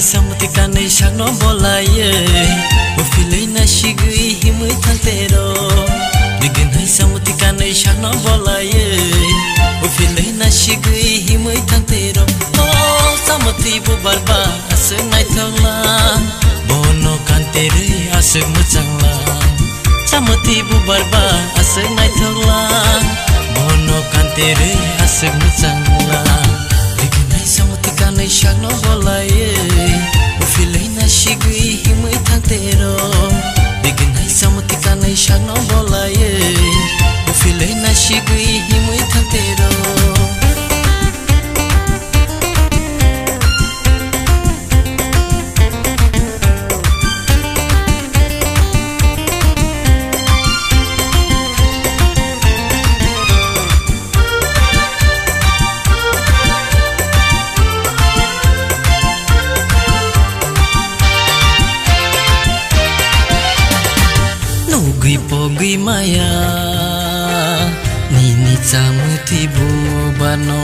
samti kanai shak no bolaye ufilei na shigui himui thantero digin hai samti kanai shak no bolaye ufilei na shigui himui thantero oh samti bu barba asuk nai thangla bono kantere asuk muchangla samti bu barba asuk nai thangla bono kantere asuk muchangla digin hai samti kanai shak no bolaye ufilei na shigui himui thantero digin hai samti kanai shak no bolaye ufilei na shigui himui thantero Gui po gui maya ni chamuthi bu bano